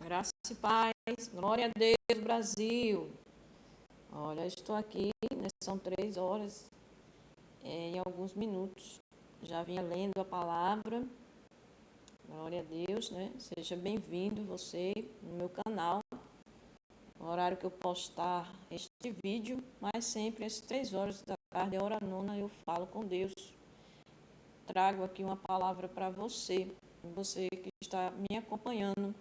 Graça e paz, glória a Deus, Brasil. Olha, estou aqui, né, são 3 horas, em alguns minutos. Já vinha lendo a palavra, glória a Deus, né? Seja bem-vindo você no meu canal. No horário que eu postar este vídeo, mas sempre às 3 horas da tarde, a hora nona, eu falo com Deus. Trago aqui uma palavra para você que está me acompanhando.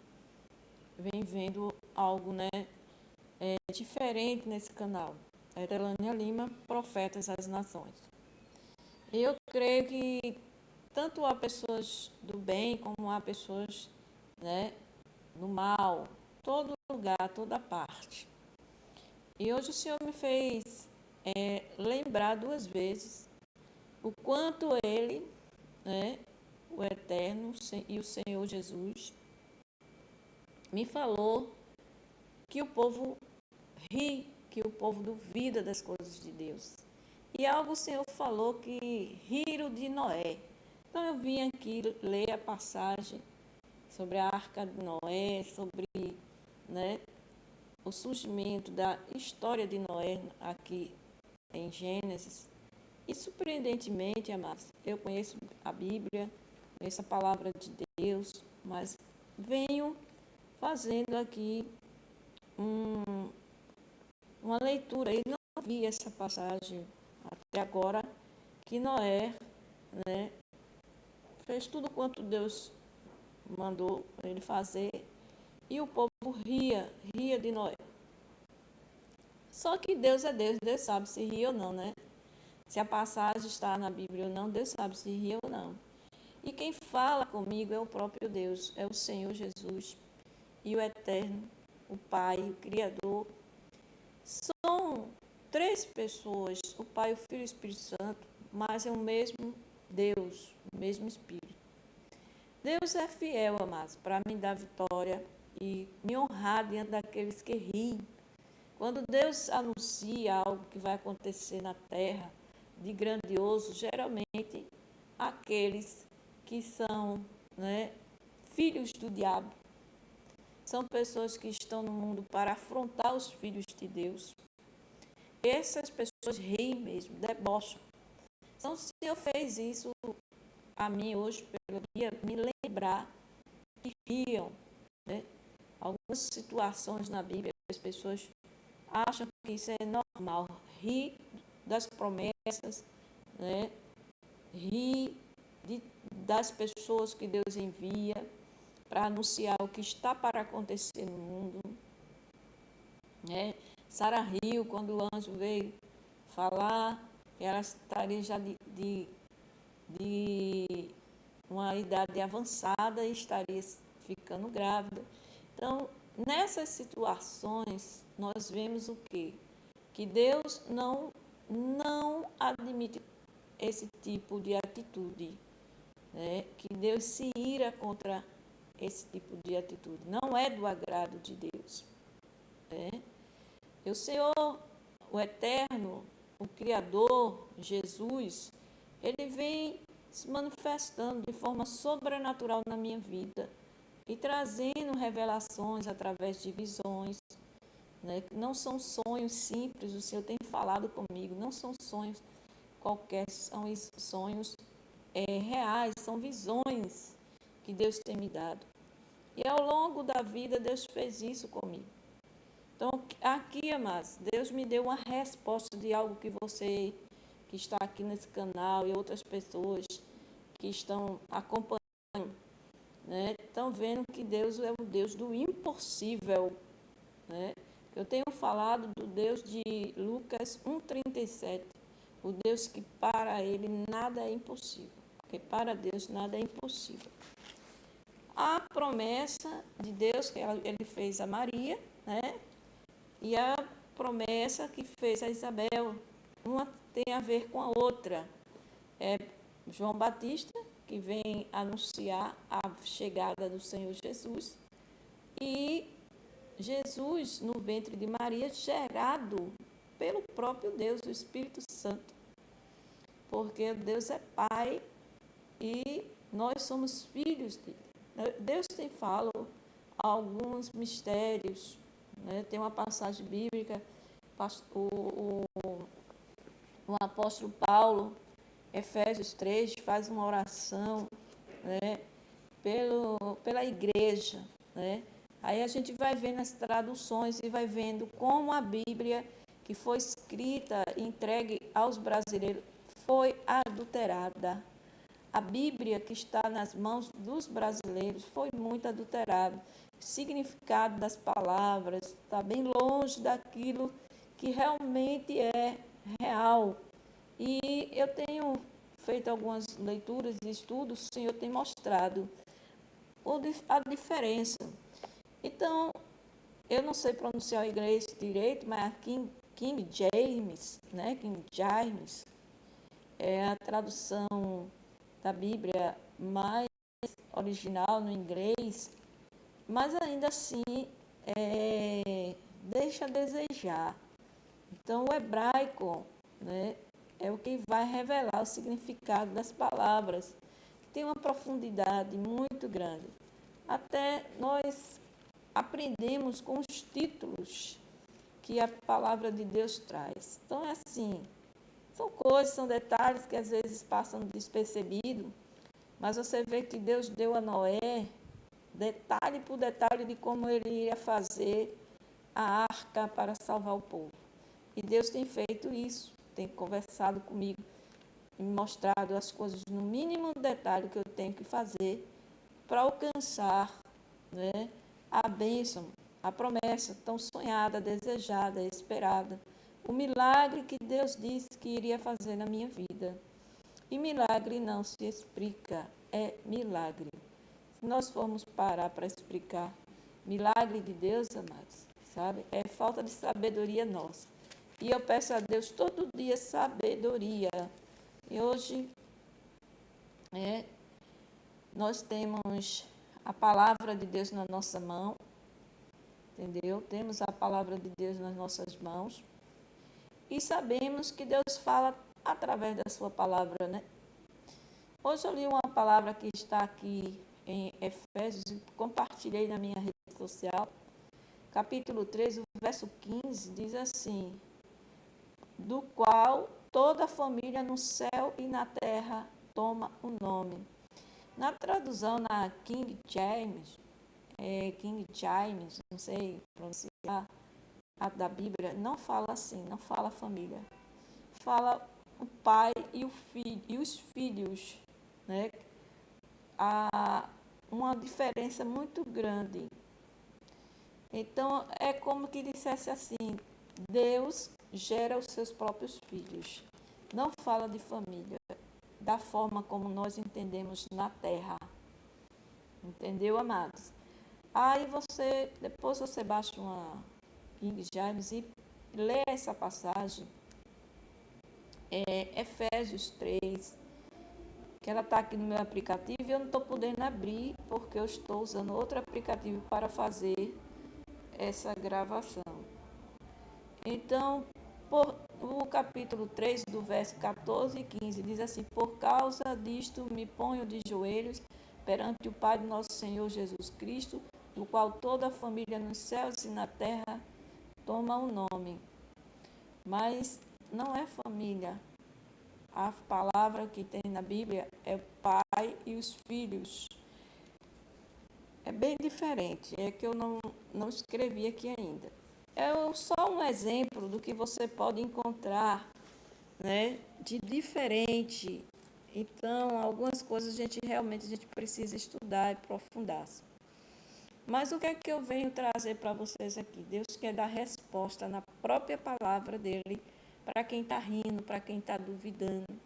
Vem vendo algo, né, diferente nesse canal. É Telânia Lima, Profetas das Nações. Eu creio que tanto há pessoas do bem como há pessoas, né, do mal, todo lugar, toda parte. E hoje o Senhor me fez lembrar 2 vezes o quanto Ele, né, o Eterno e o Senhor Jesus, me falou que o povo ri, que o povo duvida das coisas de Deus. E algo o Senhor falou que riram de Noé. Então eu vim aqui ler a passagem sobre a Arca de Noé, sobre, né, o surgimento da história de Noé aqui em Gênesis. E surpreendentemente, amados, eu conheço a Bíblia, conheço a palavra de Deus, mas venho fazendo aqui uma leitura. E não vi essa passagem até agora, que Noé, né, fez tudo quanto Deus mandou ele fazer, e o povo ria de Noé. Só que Deus é Deus, Deus sabe se ri ou não, né? Se a passagem está na Bíblia ou não, Deus sabe se ri ou não. E quem fala comigo é o próprio Deus, é o Senhor Jesus e o Eterno, o Pai, o Criador. São 3 pessoas, o Pai, o Filho e o Espírito Santo, mas é o mesmo Deus, o mesmo Espírito. Deus é fiel, amados, para me dar vitória e me honrar diante daqueles que riem. Quando Deus anuncia algo que vai acontecer na terra de grandioso, geralmente aqueles que são, né, filhos do diabo, são pessoas que estão no mundo para afrontar os filhos de Deus. Essas pessoas riem mesmo, debocham. Então, o Senhor fez isso a mim hoje, pelo dia, me lembrar que riam, né? Algumas situações na Bíblia, as pessoas acham que isso é normal, rir das promessas, né? Rir das pessoas que Deus envia para anunciar o que está para acontecer no mundo, né? Sara riu quando o anjo veio falar que ela estaria já de uma idade avançada e estaria ficando grávida. Então, nessas situações, nós vemos o quê? Que Deus não admite esse tipo de atitude, né? Que Deus se ira contra esse tipo de atitude. Não é do agrado de Deus, né? E o Senhor, o Eterno, o Criador, Jesus, Ele vem se manifestando de forma sobrenatural na minha vida e trazendo revelações através de visões, né? Não são sonhos simples, o Senhor tem falado comigo, não são sonhos qualquer, são sonhos reais, são visões que Deus tem me dado. E ao longo da vida, Deus fez isso comigo. Então, aqui, amados, Deus me deu uma resposta de algo que você, que está aqui nesse canal, e outras pessoas que estão acompanhando, né, estão vendo que Deus é o Deus do impossível, né? Eu tenho falado do Deus de Lucas 1,37, o Deus que para Ele nada é impossível, porque para Deus nada é impossível. A promessa de Deus que Ele fez a Maria, né? E a promessa que fez a Isabel, uma tem a ver com a outra. É João Batista, que vem anunciar a chegada do Senhor Jesus, e Jesus no ventre de Maria, gerado pelo próprio Deus, o Espírito Santo, porque Deus é Pai e nós somos filhos dele. Deus tem falado alguns mistérios, né? Tem uma passagem bíblica, o apóstolo Paulo, Efésios 3, faz uma oração, né? Pela igreja, né? Aí a gente vai vendo as traduções e vai vendo como a Bíblia que foi escrita e entregue aos brasileiros foi adulterada. A Bíblia que está nas mãos dos brasileiros foi muito adulterada. O significado das palavras está bem longe daquilo que realmente é real. E eu tenho feito algumas leituras e estudos, o Senhor tem mostrado a diferença. Então, eu não sei pronunciar o inglês direito, mas a King James, né? King James é a tradução da Bíblia mais original no inglês, mas ainda assim deixa a desejar. Então, o hebraico, né, é o que vai revelar o significado das palavras, que tem uma profundidade muito grande. Até nós aprendemos com os títulos que a palavra de Deus traz. Então, é assim, são coisas, são detalhes que às vezes passam despercebido, mas você vê que Deus deu a Noé detalhe por detalhe de como ele ia fazer a arca para salvar o povo. E Deus tem feito isso, tem conversado comigo, me mostrado as coisas no mínimo detalhe que eu tenho que fazer para alcançar, né, a bênção, a promessa tão sonhada, desejada, esperada, o milagre que Deus disse que iria fazer na minha vida. E milagre não se explica, é milagre. Se nós formos parar para explicar milagre de Deus, amados, sabe, é falta de sabedoria nossa. E eu peço a Deus todo dia sabedoria. E hoje nós temos a palavra de Deus na nossa mão, entendeu? Temos a palavra de Deus nas nossas mãos e sabemos que Deus fala através da sua palavra, né? Hoje eu li uma palavra que está aqui em Efésios e compartilhei na minha rede social, capítulo 3, o verso 15, diz assim: do qual toda a família no céu e na terra toma o nome. Na tradução na King James, não sei pronunciar, a da Bíblia, não fala assim, não fala família. Fala o pai e o filho e os filhos, né? Há uma diferença muito grande. Então, é como que dissesse assim: Deus gera os seus próprios filhos. Não fala de família, da forma como nós entendemos na terra. Entendeu, amados? Aí depois você baixa uma King James e lê essa passagem, Efésios 3, que ela está aqui no meu aplicativo e eu não estou podendo abrir porque eu estou usando outro aplicativo para fazer essa gravação. Então, o capítulo 3, do verso 14 e 15, diz assim: por causa disto me ponho de joelhos perante o Pai do nosso Senhor Jesus Cristo, do qual toda a família nos céus e na terra toma o nome. Mas não é família. A palavra que tem na Bíblia é o pai e os filhos. É bem diferente, é que eu não escrevi aqui ainda. É só um exemplo do que você pode encontrar, né, de diferente. Então, algumas coisas a gente precisa estudar e aprofundar. Mas o que é que eu venho trazer para vocês aqui? Deus quer dar resposta na própria palavra dele para quem está rindo, para quem está duvidando,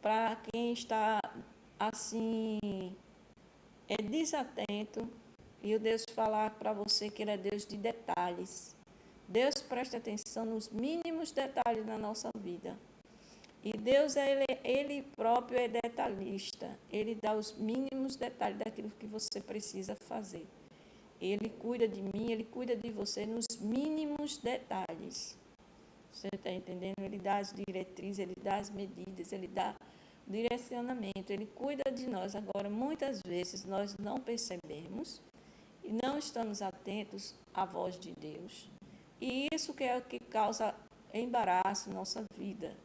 para quem está assim, desatento. E o Deus falar para você que ele é Deus de detalhes. Deus presta atenção nos mínimos detalhes da nossa vida. E Deus, ele próprio é detalhista. Ele dá os mínimos detalhes daquilo que você precisa fazer. Ele cuida de mim, ele cuida de você nos mínimos detalhes. Você está entendendo? Ele dá as diretrizes, ele dá as medidas, ele dá o direcionamento, ele cuida de nós. Agora, muitas vezes nós não percebemos e não estamos atentos à voz de Deus. E isso que é o que causa embaraço em nossa vida.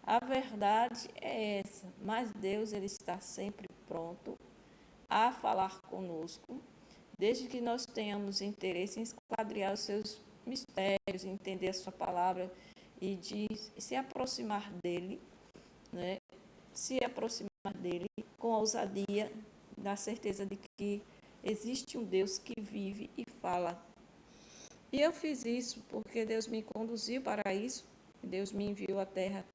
A verdade é essa, mas Deus ele está sempre pronto a falar conosco, desde que nós tenhamos interesse em esquadriar os seus mistérios, entender a sua palavra e de se aproximar dele, né? Se aproximar dele com ousadia, na certeza de que existe um Deus que vive e fala. E eu fiz isso porque Deus me conduziu para isso, Deus me enviou à terra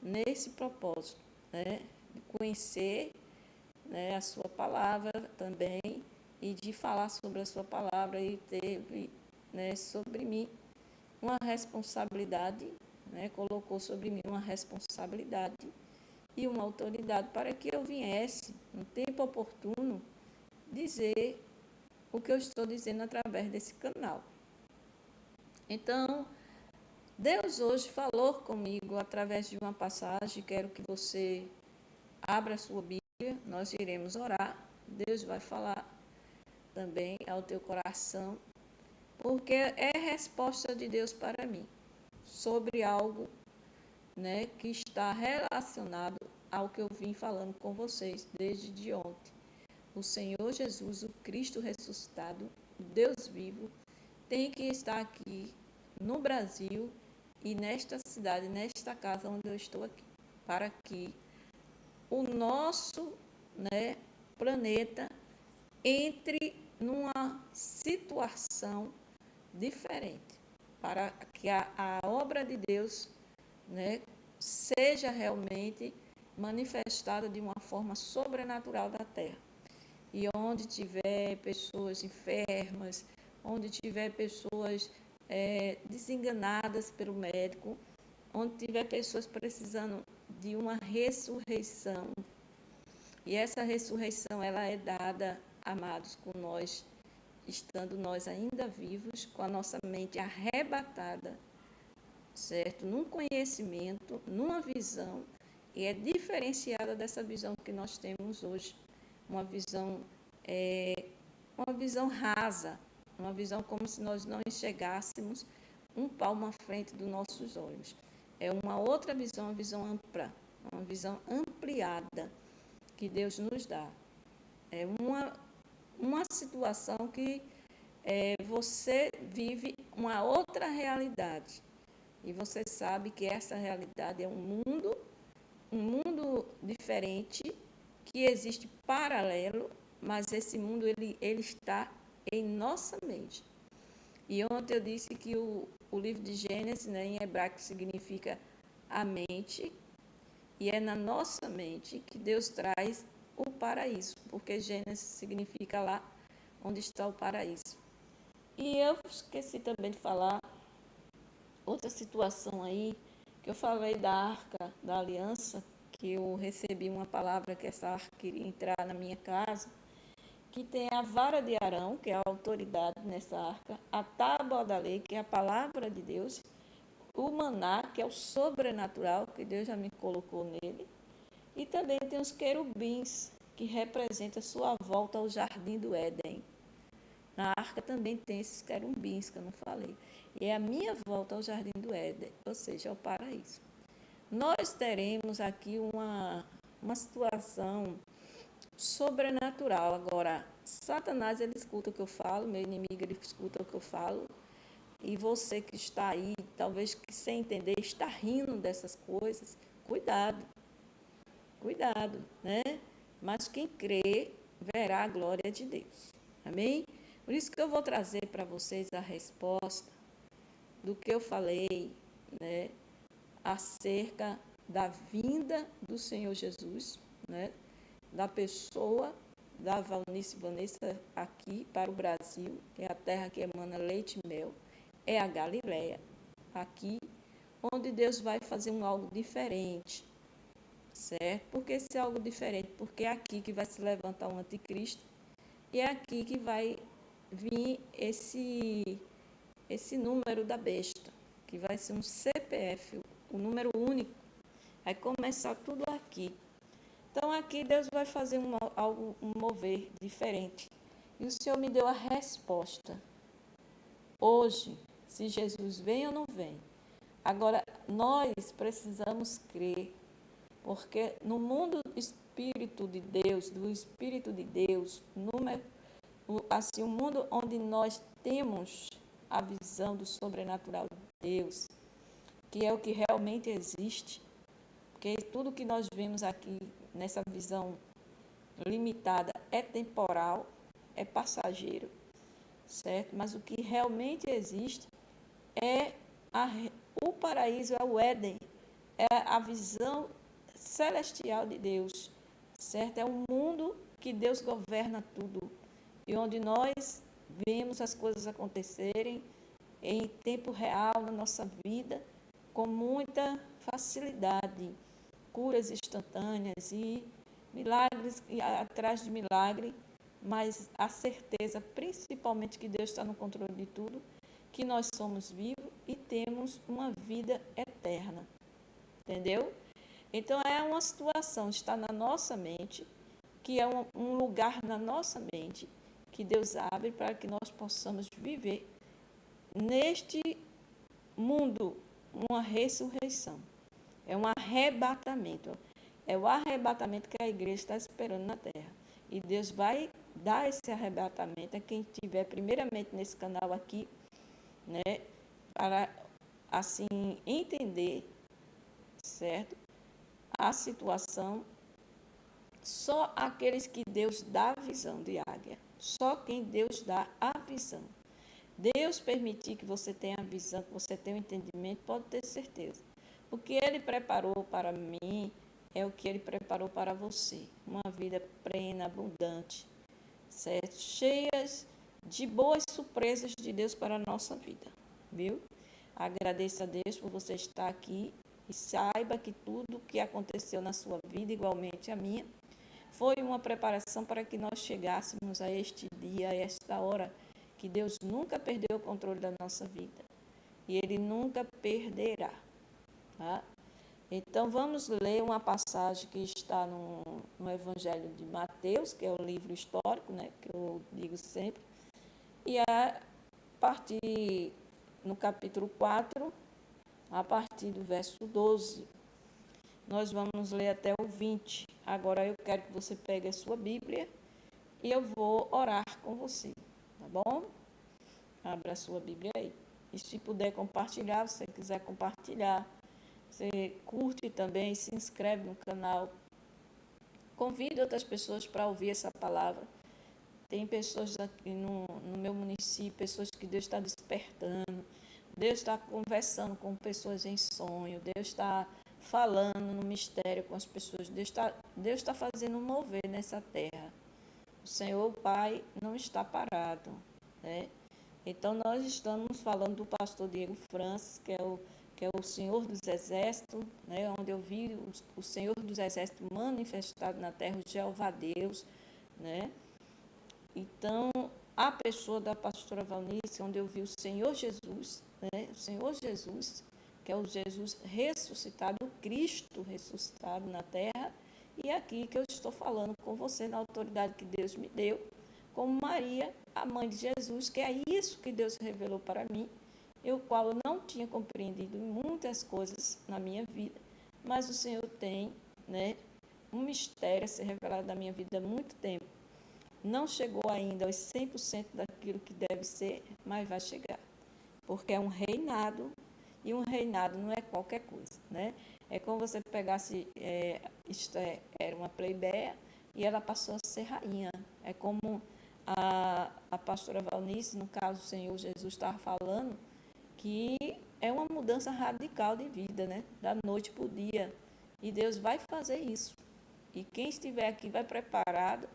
nesse propósito, né? De conhecer, né, a sua palavra também e de falar sobre a sua palavra e teve, né, sobre mim uma responsabilidade, né, colocou sobre mim uma responsabilidade e uma autoridade para que eu viesse, no tempo oportuno, dizer o que eu estou dizendo através desse canal. Então, Deus hoje falou comigo através de uma passagem, quero que você abra a sua Bíblia, nós iremos orar, Deus vai falar também ao teu coração, porque é resposta de Deus para mim, sobre algo, né, que está relacionado ao que eu vim falando com vocês desde de ontem. O Senhor Jesus, o Cristo ressuscitado, o Deus vivo, tem que estar aqui no Brasil e nesta cidade, nesta casa onde eu estou aqui, para que o nosso, né, planeta entre numa situação diferente, para que a obra de Deus, né, seja realmente manifestada de uma forma sobrenatural da terra. E onde tiver pessoas enfermas, onde tiver pessoas desenganadas pelo médico, onde tiver pessoas precisando de uma ressurreição. E essa ressurreição, ela é dada, amados, com nós, estando nós ainda vivos, com a nossa mente arrebatada, certo? Num conhecimento, numa visão, e é diferenciada dessa visão que nós temos hoje. Uma visão, uma visão rasa, uma visão como se nós não enxergássemos um palmo à frente dos nossos olhos. É uma outra visão, uma visão ampla, uma visão ampliada que Deus nos dá. É uma situação que você vive uma outra realidade. E você sabe que essa realidade é um mundo diferente, que existe paralelo, mas esse mundo ele está em nossa mente. E ontem eu disse que o livro de Gênesis, né, em hebraico significa a mente, e é na nossa mente que Deus traz o paraíso, porque Gênesis significa lá onde está o paraíso. E eu esqueci também de falar outra situação aí, que eu falei da Arca da Aliança, que eu recebi uma palavra que essa arca queria entrar na minha casa, que tem a vara de Arão, que é a autoridade nessa arca, a tábua da lei, que é a palavra de Deus, o maná, que é o sobrenatural, que Deus já me colocou nele, e também tem os querubins, que representa a sua volta ao jardim do Éden. Na arca também tem esses querubins, que eu não falei. E é a minha volta ao jardim do Éden, ou seja, ao paraíso. Nós teremos aqui uma situação sobrenatural. Agora, Satanás, ele escuta o que eu falo, meu inimigo, ele escuta o que eu falo, e você que está aí, talvez que sem entender, está rindo dessas coisas, cuidado, né? Mas quem crê, verá a glória de Deus. Amém? Por isso que eu vou trazer para vocês a resposta do que eu falei, né, acerca da vinda do Senhor Jesus, né, da pessoa da Valnice Vanessa aqui para o Brasil, que é a terra que emana leite e mel, é a Galileia, aqui, onde Deus vai fazer algo diferente, certo? Por que esse algo diferente? Porque é aqui que vai se levantar um anticristo e é aqui que vai vir esse número da besta, que vai ser um CPF, um número único. Vai começar tudo aqui. Então, aqui Deus vai fazer um mover diferente. E o Senhor me deu a resposta. Hoje, se Jesus vem ou não vem. Agora, nós precisamos crer, porque no mundo do Espírito de Deus, assim, um mundo onde nós temos a visão do sobrenatural de Deus, que é o que realmente existe, porque tudo que nós vemos aqui nessa visão limitada é temporal, é passageiro, certo? Mas o que realmente existe é o paraíso, é o Éden, é a visão celestial de Deus, certo? É um mundo que Deus governa tudo e onde nós vemos as coisas acontecerem em tempo real na nossa vida com muita facilidade, curas instantâneas e milagres atrás de milagre, mas a certeza, principalmente, que Deus está no controle de tudo, que nós somos vivos e temos uma vida eterna, entendeu? Então é uma situação, está na nossa mente, que é um lugar na nossa mente que Deus abre para que nós possamos viver neste mundo uma ressurreição. É um arrebatamento. É o arrebatamento que a igreja está esperando na terra. E Deus vai dar esse arrebatamento a quem estiver primeiramente nesse canal aqui, né, para assim entender, certo? A situação. Só aqueles que Deus dá a visão de águia. Só quem Deus dá a visão. Deus permitir que você tenha a visão, que você tenha o entendimento, pode ter certeza. O que Ele preparou para mim é o que Ele preparou para você. Uma vida plena, abundante, certo? Cheias de boas surpresas de Deus para a nossa vida, viu? Agradeço a Deus por você estar aqui e saiba que tudo o que aconteceu na sua vida, igualmente a minha, foi uma preparação para que nós chegássemos a este dia, a esta hora, que Deus nunca perdeu o controle da nossa vida. E Ele nunca perderá. Tá? Então, vamos ler uma passagem que está no Evangelho de Mateus, que é o livro histórico, né, que eu digo sempre. E a partir, no capítulo 4, a partir do verso 12, nós vamos ler até o 20. Agora eu quero que você pegue a sua Bíblia e eu vou orar com você, tá bom? Abra a sua Bíblia aí. E se puder compartilhar, se você quiser compartilhar, você curte também, se inscreve no canal. Convide outras pessoas para ouvir essa palavra. Tem pessoas aqui no meu município, pessoas que Deus está despertando. Deus está conversando com pessoas em sonho. Deus está falando no mistério com as pessoas. Deus está fazendo um mover nessa terra. O Senhor, Pai, não está parado, né? Então, nós estamos falando do pastor Diego Francis, que é o Senhor dos Exércitos, né? Onde eu vi o Senhor dos Exércitos manifestado na terra, o Jeová Deus, né? Então, a pessoa da pastora Valnice, onde eu vi o Senhor Jesus, né? O Senhor Jesus, que é o Jesus ressuscitado, o Cristo ressuscitado na terra, e aqui que eu estou falando com você na autoridade que Deus me deu, como Maria, a mãe de Jesus, que é isso que Deus revelou para mim, o qual eu não tinha compreendido muitas coisas na minha vida, mas o Senhor tem, né, um mistério a ser revelado na minha vida há muito tempo. Não chegou ainda aos 100% daquilo que deve ser, mas vai chegar. Porque é um reinado, e um reinado não é qualquer coisa, né? É como você pegasse, era uma plebeia, e ela passou a ser rainha. É como a pastora Valnice, no caso o Senhor Jesus estava falando, que é uma mudança radical de vida, né? Da noite para o dia. E Deus vai fazer isso. E quem estiver aqui vai preparado,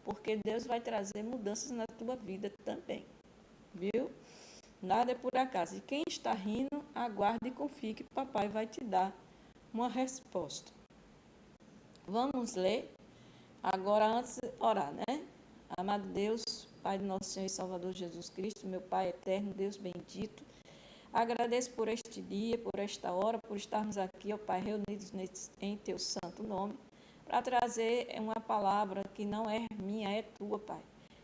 porque Deus vai trazer mudanças na tua vida também, viu? Nada é por acaso. E quem está rindo, aguarde e confie que papai vai te dar uma resposta. Vamos ler? Agora, antes de orar, né? Amado Deus, Pai do nosso Senhor e Salvador Jesus Cristo, meu Pai eterno, Deus bendito, agradeço por este dia, por esta hora, por estarmos aqui, ó Pai, reunidos em Teu santo nome, para trazer uma palavra que não é minha, é Tua, Pai.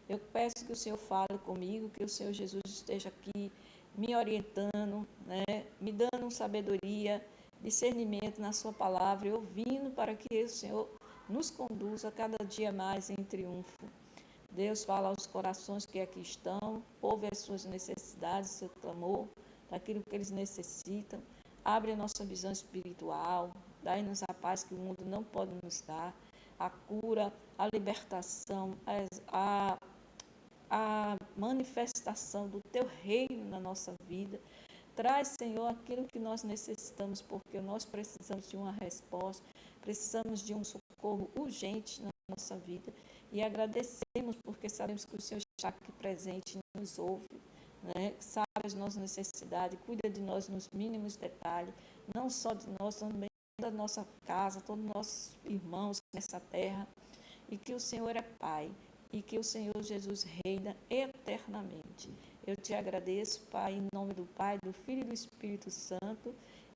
Eu peço que o Senhor fale comigo, que o Senhor Jesus esteja aqui me orientando, né, me dando sabedoria, discernimento na sua palavra, e ouvindo para que o Senhor nos conduza cada dia mais em triunfo. Deus fala aos corações que aqui estão, ouve as suas necessidades, seu clamor, daquilo que eles necessitam. Abre a nossa visão espiritual, dai-nos a paz que o mundo não pode nos dar, a cura, a libertação, a manifestação do teu reino na nossa vida. Traz, Senhor, aquilo que nós necessitamos, porque nós precisamos de uma resposta, precisamos de um socorro urgente na nossa vida. E agradecemos porque sabemos que o Senhor está aqui presente, nos ouve, né? Sabe as nossas necessidades, cuida de nós nos mínimos detalhes, não só de nós, também da nossa casa, todos os nossos irmãos nessa terra, e que o Senhor é Pai, e que o Senhor Jesus reina eternamente. Eu te agradeço, Pai, em nome do Pai, do Filho e do Espírito Santo.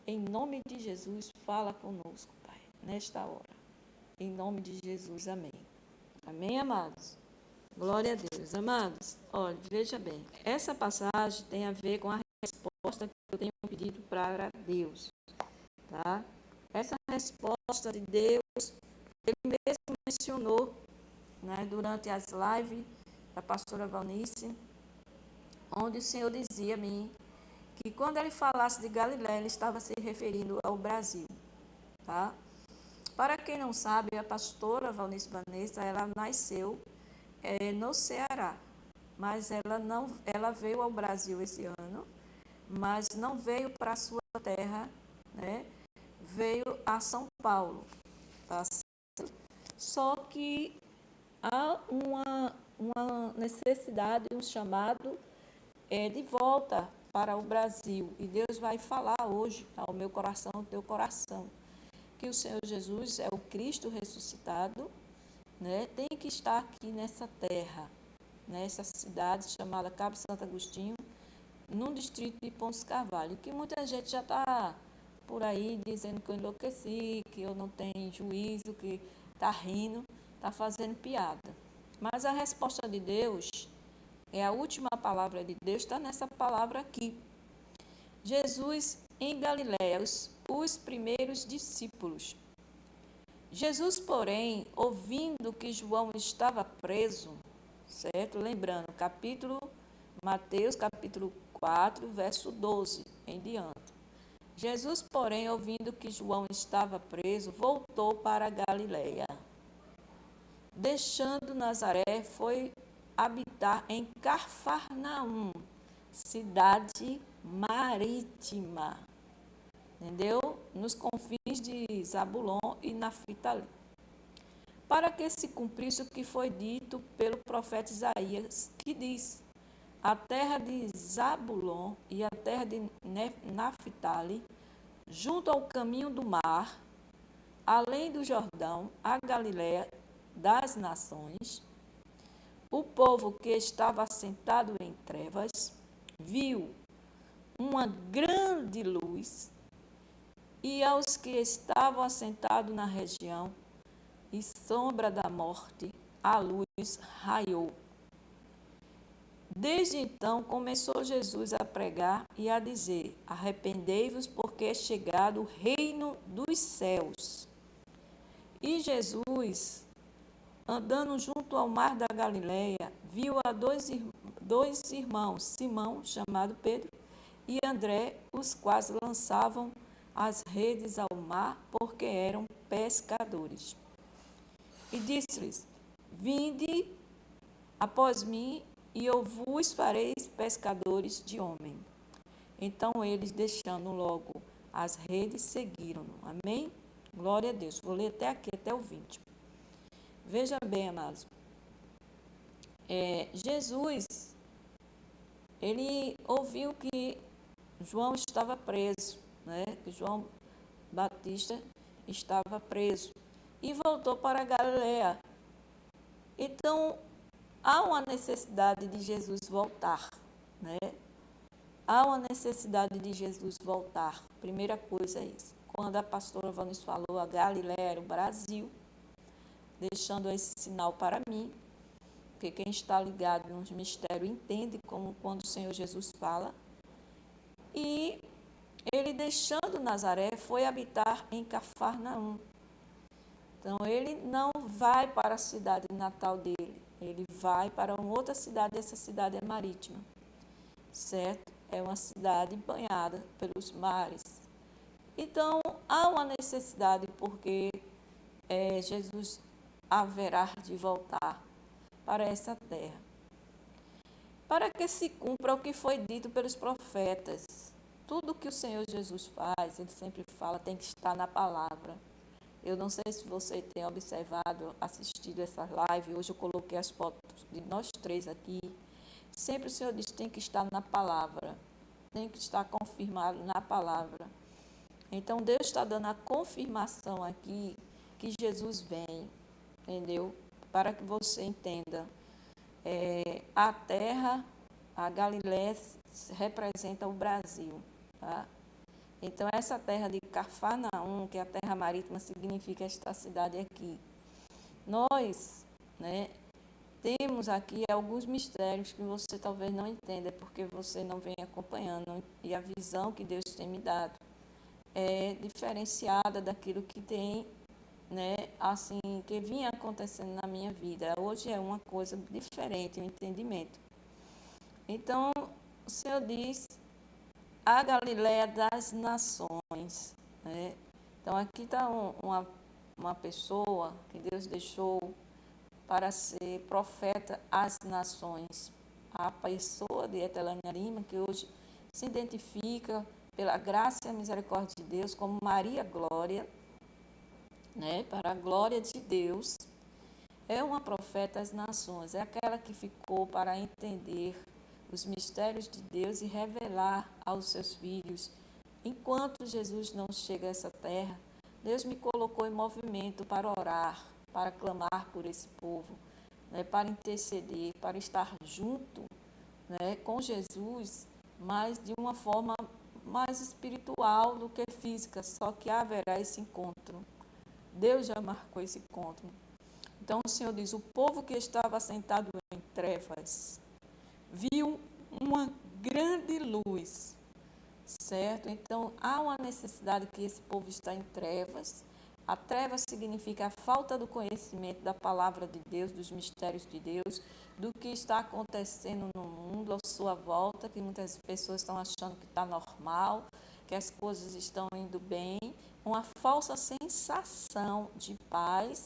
Em nome de Jesus, fala conosco, Pai, nesta hora. Em nome de Jesus, amém. Amém, amados? Glória a Deus. Amados, olha, veja bem, essa passagem tem a ver com a resposta que eu tenho pedido para Deus, tá? Essa resposta de Deus, ele mesmo mencionou, né, durante as lives da pastora Valnice, onde o Senhor dizia a mim que quando ele falasse de Galiléia, ele estava se referindo ao Brasil, tá? Para quem não sabe, a pastora Valnice Vanessa, ela nasceu no Ceará, mas ela veio ao Brasil esse ano, mas não veio para a sua terra, né? Veio a São Paulo, tá? Só que há uma necessidade, um chamado de volta para o Brasil. E Deus vai falar hoje ao meu coração, ao teu coração, que o Senhor Jesus é o Cristo ressuscitado, né? Tem que estar aqui nessa terra, nessa cidade chamada Cabo Santo Agostinho, no distrito de Pontes Carvalho, que muita gente já está por aí dizendo que eu enlouqueci, que eu não tenho juízo, que está rindo, está fazendo piada. Mas a resposta de Deus, a última palavra de Deus, está nessa palavra aqui. Jesus em Galiléia, os primeiros discípulos. Jesus, porém, ouvindo que João estava preso, certo? Lembrando, Mateus capítulo 4, verso 12 em diante. Jesus, porém, ouvindo que João estava preso, voltou para Galiléia. Deixando Nazaré, foi habitar em Cafarnaum, cidade marítima, entendeu? Nos confins de Zabulon e Naftali, para que se cumprisse o que foi dito pelo profeta Isaías, que diz: a terra de Zabulon e a terra de Naftali, junto ao caminho do mar, além do Jordão, a Galiléia das nações, o povo que estava assentado em trevas viu uma grande luz, e aos que estavam assentados na região e sombra da morte, a luz raiou. Desde então começou Jesus a pregar e a dizer: arrependei-vos, porque é chegado o reino dos céus. E Jesus, andando junto ao mar da Galileia, viu a dois irmãos, Simão, chamado Pedro, e André, os quais lançavam as redes ao mar, porque eram pescadores. E disse-lhes: vinde após mim, e eu vos fareis pescadores de homem. Então eles, deixando logo as redes, seguiram-no. Amém? Glória a Deus. Vou ler até aqui, até o 20. Veja bem, amados. Jesus, ele ouviu que João estava preso, né? Que João Batista estava preso. E voltou para a Galiléia. Então, há uma necessidade de Jesus voltar, né? Há uma necessidade de Jesus voltar. Primeira coisa é isso. Quando a pastora Vanessa falou, a Galiléia era o Brasil, deixando esse sinal para mim. porque quem está ligado nos mistérios entende como quando o Senhor Jesus fala. E ele, deixando Nazaré, foi habitar em Cafarnaum. Então, ele não vai para a cidade natal dele, ele vai para uma outra cidade, essa cidade é marítima, certo? É uma cidade banhada pelos mares. Então, há uma necessidade, porque Jesus haverá de voltar para essa terra, para que se cumpra o que foi dito pelos profetas. Tudo que o Senhor Jesus faz, ele sempre fala, tem que estar na palavra. Eu não sei se você tem observado, assistido essa live, hoje eu coloquei as fotos de nós três aqui. Sempre o Senhor diz que tem que estar na palavra, tem que estar confirmado na palavra. Então, Deus está dando a confirmação aqui que Jesus vem, entendeu? Para que você entenda. A terra, a Galiléia, representa o Brasil, tá? Então, essa terra de Cafarnaum, que é a terra marítima, significa esta cidade aqui. Nós, né, temos aqui alguns mistérios que você talvez não entenda, porque você não vem acompanhando, e a visão que Deus tem me dado é diferenciada daquilo que tem, né, assim, que vinha acontecendo na minha vida. Hoje é uma coisa diferente, o entendimento. Então, o Senhor diz a Galiléia das nações, né? Então, aqui está uma pessoa que Deus deixou para ser profeta às nações. A pessoa de Etelânia Lima, que hoje se identifica pela graça e a misericórdia de Deus como Maria Glória, né? Para a glória de Deus, é uma profeta às nações, é aquela que ficou para entender os mistérios de Deus e revelar aos seus filhos. Enquanto Jesus não chega a essa terra, Deus me colocou em movimento para orar, para clamar por esse povo, né, para interceder, para estar junto, né, com Jesus, mas de uma forma mais espiritual do que física, só que haverá esse encontro. Deus já marcou esse encontro. Então o Senhor diz, o povo que estava sentado em trevas viu uma grande luz, certo? Então há uma necessidade que esse povo está em trevas. A treva significa a falta do conhecimento da palavra de Deus, dos mistérios de Deus, do que está acontecendo no mundo, à sua volta, que muitas pessoas estão achando que está normal, que as coisas estão indo bem, uma falsa sensação de paz,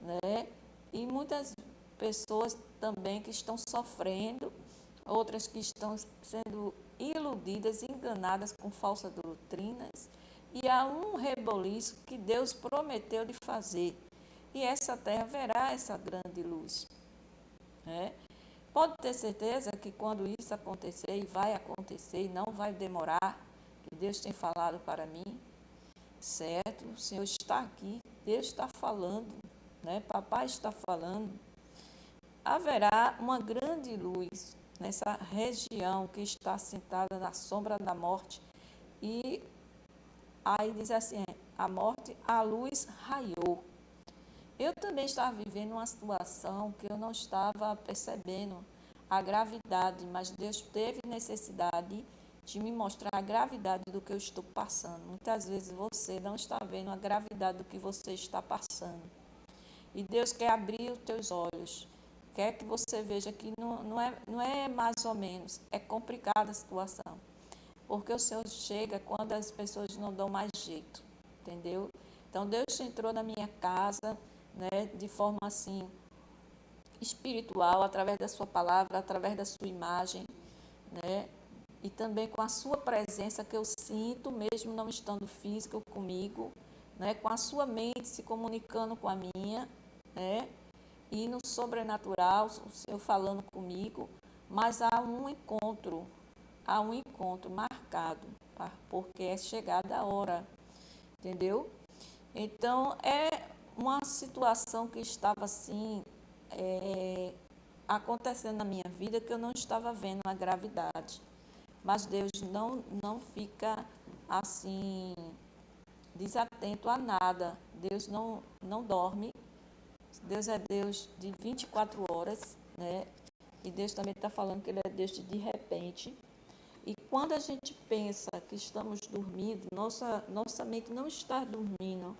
né? E muitas pessoas também que estão sofrendo, outras que estão sendo iludidas, enganadas com falsas doutrinas, e há um reboliço que Deus prometeu de fazer, e essa terra verá essa grande luz, né? Pode ter certeza que quando isso acontecer, e vai acontecer, e não vai demorar, que Deus tem falado para mim, certo? O Senhor está aqui, Deus está falando, né? Papai está falando. Haverá uma grande luz nessa região que está sentada na sombra da morte. E aí diz assim, a morte, a luz raiou. Eu também estava vivendo uma situação que eu não estava percebendo a gravidade, mas Deus teve necessidade de me mostrar a gravidade do que eu estou passando. Muitas vezes você não está vendo a gravidade do que você está passando. E Deus quer abrir os teus olhos, quer que você veja que não é mais ou menos, é complicada a situação. Porque o Senhor chega quando as pessoas não dão mais jeito, entendeu? Então Deus entrou na minha casa, né, de forma assim, espiritual, através da sua palavra, através da sua imagem, né? E também com a sua presença que eu sinto, mesmo não estando físico comigo, né? Com a sua mente se comunicando com a minha, né? E no sobrenatural, o Senhor falando comigo, mas há um encontro marcado, tá? Porque é chegada a hora, entendeu? Então, é uma situação que estava assim, acontecendo na minha vida, que eu não estava vendo a gravidade. Mas Deus não fica assim, desatento a nada. Deus não dorme. Deus é Deus de 24 horas, né? E Deus também está falando que Ele é Deus de repente. E quando a gente pensa que estamos dormindo, nossa mente não está dormindo,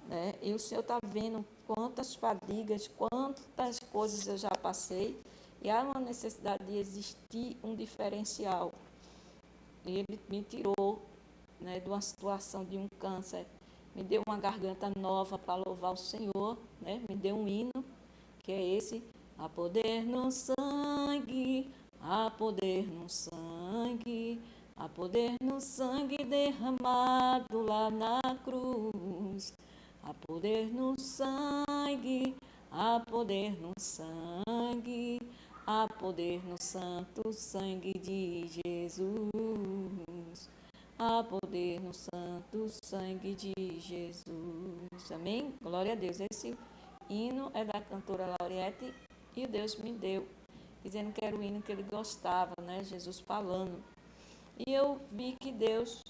né? E o Senhor está vendo quantas fadigas, quantas coisas eu já passei, e há uma necessidade de existir um diferencial. E Ele me tirou, né, de uma situação de um câncer, me deu uma garganta nova para louvar o Senhor, né? Me deu um hino, que é esse: há poder no sangue, há poder no sangue, há poder no sangue derramado lá na cruz. Há poder no sangue, há poder no sangue, há poder no santo sangue de Jesus. Há poder no santo sangue de Jesus. Amém? Glória a Deus. Esse hino é da cantora Lauriette e Deus me deu, dizendo que era o hino que ele gostava, né? Jesus falando. E eu vi que Deus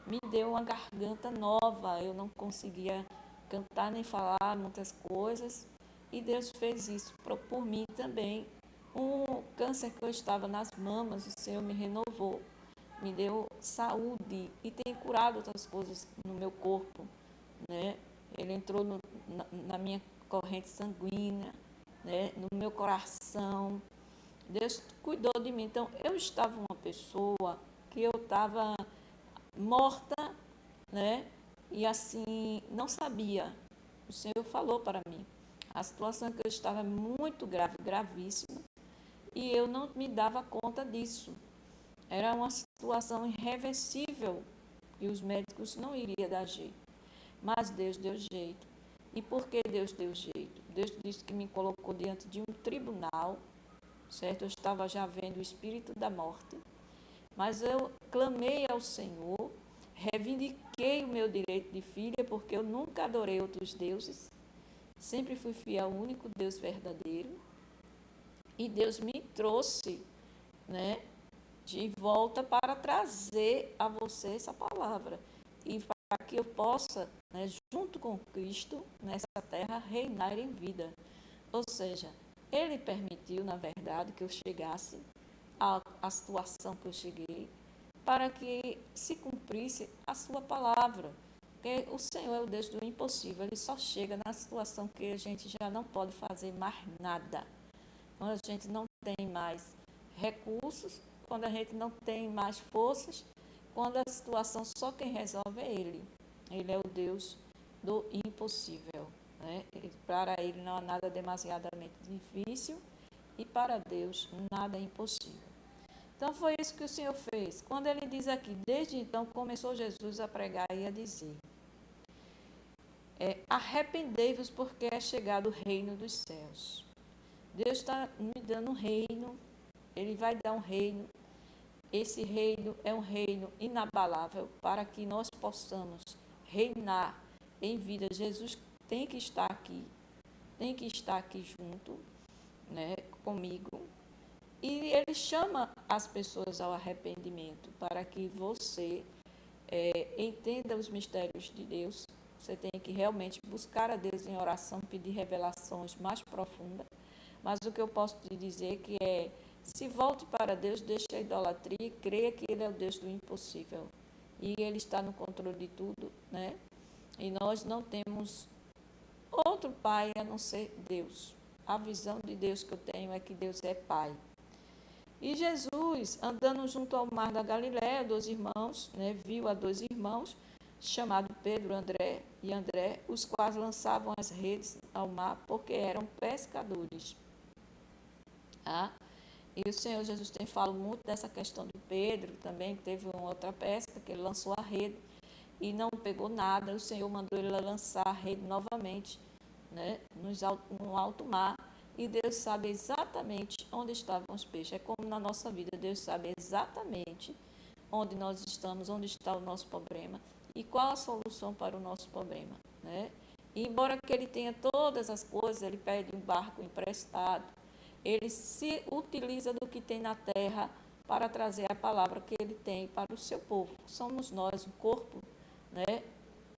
me deu uma garganta nova. Eu não conseguia cantar nem falar muitas coisas. E Deus fez isso por mim também. Um câncer que eu estava nas mamas, o Senhor me renovou, me deu saúde e tem curado outras coisas no meu corpo, né? Ele entrou na minha corrente sanguínea, né? No meu coração. Deus cuidou de mim. Então, eu estava uma pessoa que eu estava morta, né? E assim, não sabia. O Senhor falou para mim. A situação que eu estava muito grave, gravíssima, e eu não me dava conta disso. Era uma situação irreversível e os médicos não iriam dar jeito. Mas Deus deu jeito. E por que Deus deu jeito? Deus disse que me colocou diante de um tribunal, certo? Eu estava já vendo o espírito da morte, mas eu clamei ao Senhor, reivindiquei o meu direito de filha, porque eu nunca adorei outros deuses, sempre fui fiel ao único Deus verdadeiro, e Deus me trouxe, né, de volta para trazer a você essa palavra, e para que eu possa, né, junto com Cristo, nessa terra, reinar em vida. Ou seja, Ele permitiu, na verdade, que eu chegasse à situação que eu cheguei, para que se cumprisse a sua palavra. Porque o Senhor é o Deus do impossível, Ele só chega na situação que a gente já não pode fazer mais nada. Quando a gente não tem mais recursos, quando a gente não tem mais forças, quando a situação só quem resolve é Ele. Ele é o Deus do impossível, né? Para Ele não há nada demasiadamente difícil e para Deus nada é impossível. Então foi isso que o Senhor fez. Quando Ele diz aqui, desde então começou Jesus a pregar e a dizer: arrependei-vos porque é chegado o reino dos céus. Deus está me dando um reino, Ele vai dar um reino. Esse reino é um reino inabalável para que nós possamos reinar em vida. Jesus tem que estar aqui junto, né, comigo. E Ele chama as pessoas ao arrependimento para que você entenda os mistérios de Deus. Você tem que realmente buscar a Deus em oração, pedir revelações mais profundas. Mas o que eu posso te dizer que se volte para Deus, deixe a idolatria e creia que Ele é o Deus do impossível. E Ele está no controle de tudo, né? E nós não temos outro Pai a não ser Deus. A visão de Deus que eu tenho é que Deus é Pai. E Jesus, andando junto ao mar da Galiléia, 2 irmãos, né, viu a 2 irmãos, chamados Pedro e André, os quais lançavam as redes ao mar porque eram pescadores. Tá? E o Senhor Jesus tem falado muito dessa questão de Pedro, também teve uma outra pesca que ele lançou a rede e não pegou nada. O Senhor mandou ele lançar a rede novamente, né, no alto mar. E Deus sabe exatamente onde estavam os peixes. É como na nossa vida, Deus sabe exatamente onde nós estamos, onde está o nosso problema e qual a solução para o nosso problema, né? E embora que Ele tenha todas as coisas, Ele pede um barco emprestado, Ele se utiliza do que tem na terra para trazer a palavra que Ele tem para o seu povo. Somos nós, o corpo, né,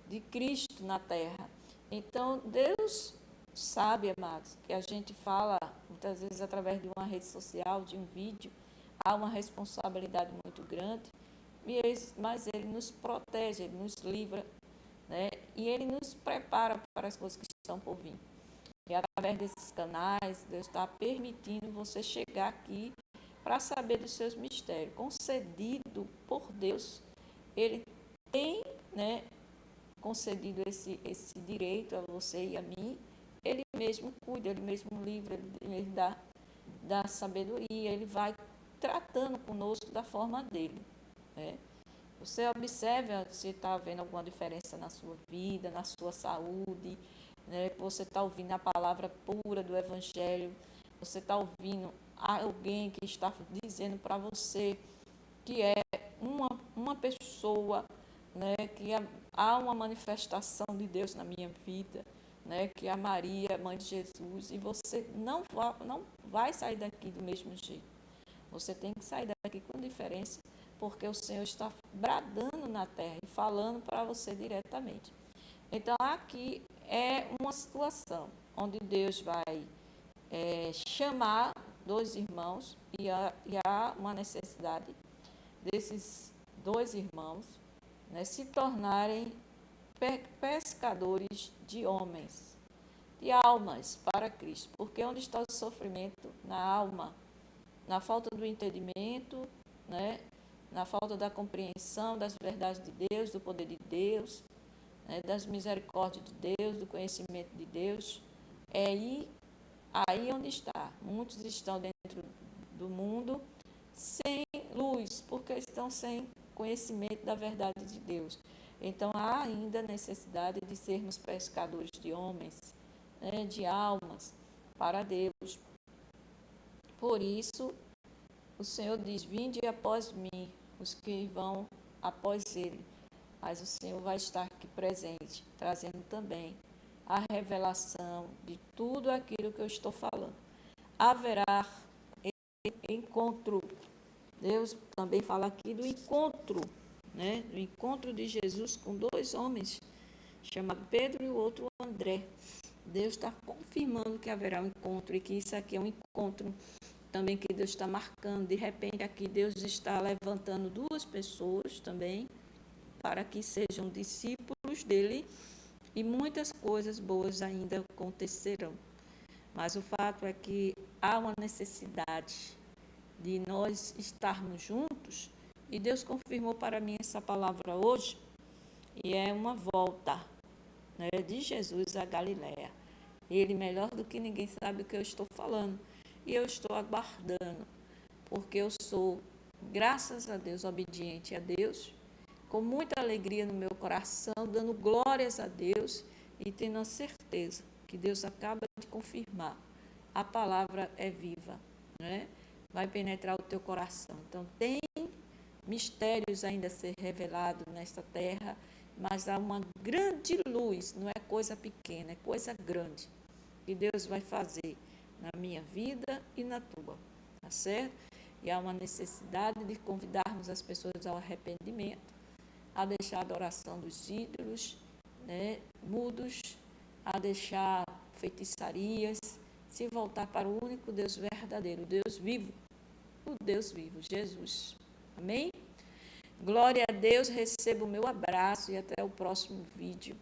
de Cristo na terra. Então, Deus sabe, amados, que a gente fala muitas vezes através de uma rede social, de um vídeo, há uma responsabilidade muito grande, mas Ele nos protege, Ele nos livra, né? E Ele nos prepara para as coisas que estão por vir. E através desses canais, Deus está permitindo você chegar aqui para saber dos seus mistérios. Concedido por Deus, Ele tem, né, concedido esse direito a você e a mim. Ele mesmo cuida, Ele mesmo livra, Ele dá sabedoria, Ele vai tratando conosco da forma dele, né? Você observa se está havendo alguma diferença na sua vida, na sua saúde, né? Você está ouvindo a palavra pura do Evangelho, você está ouvindo alguém que está dizendo para você que é uma pessoa, né? Que há uma manifestação de Deus na minha vida, né? Que é a Maria, mãe de Jesus, e você não vai sair daqui do mesmo jeito. Você tem que sair daqui com diferença, porque o Senhor está bradando na terra e falando para você diretamente. Então, aqui é uma situação onde Deus vai chamar dois irmãos e há uma necessidade desses dois irmãos, né, se tornarem pescadores de homens, de almas para Cristo. Porque onde está o sofrimento? Na alma, na falta do entendimento, né? Na falta da compreensão das verdades de Deus, do poder de Deus, né? Das misericórdias de Deus, do conhecimento de Deus. É aí onde está. Muitos estão dentro do mundo sem luz, porque estão sem conhecimento da verdade de Deus. Então, há ainda necessidade de sermos pescadores de homens, né? De almas para Deus. Por isso, o Senhor diz: vinde após mim, os que vão após ele. Mas o Senhor vai estar aqui presente, trazendo também a revelação de tudo aquilo que eu estou falando. Haverá encontro. Deus também fala aqui do encontro, né? Do encontro de Jesus com dois homens, chamado Pedro e o outro André. Deus está confirmando que haverá um encontro e que isso aqui é um encontro também que Deus está marcando. De repente aqui Deus está levantando duas pessoas também para que sejam discípulos dele e muitas coisas boas ainda acontecerão. Mas o fato é que há uma necessidade de nós estarmos juntos e Deus confirmou para mim essa palavra hoje e é uma volta, né, de Jesus a Galiléia. Ele melhor do que ninguém sabe o que eu estou falando. E eu estou aguardando, porque eu sou, graças a Deus, obediente a Deus, com muita alegria no meu coração, dando glórias a Deus e tendo a certeza que Deus acaba de confirmar. A palavra é viva, né? Vai penetrar o teu coração. Então, tem mistérios ainda a ser revelados nesta terra, mas há uma grande luz, não é coisa pequena, é coisa grande, que Deus vai fazer na minha vida e na tua, tá certo? E há uma necessidade de convidarmos as pessoas ao arrependimento, a deixar a adoração dos ídolos, né, mudos, a deixar feitiçarias, se voltar para o único Deus verdadeiro, o Deus vivo, Jesus. Amém? Glória a Deus, receba o meu abraço e até o próximo vídeo.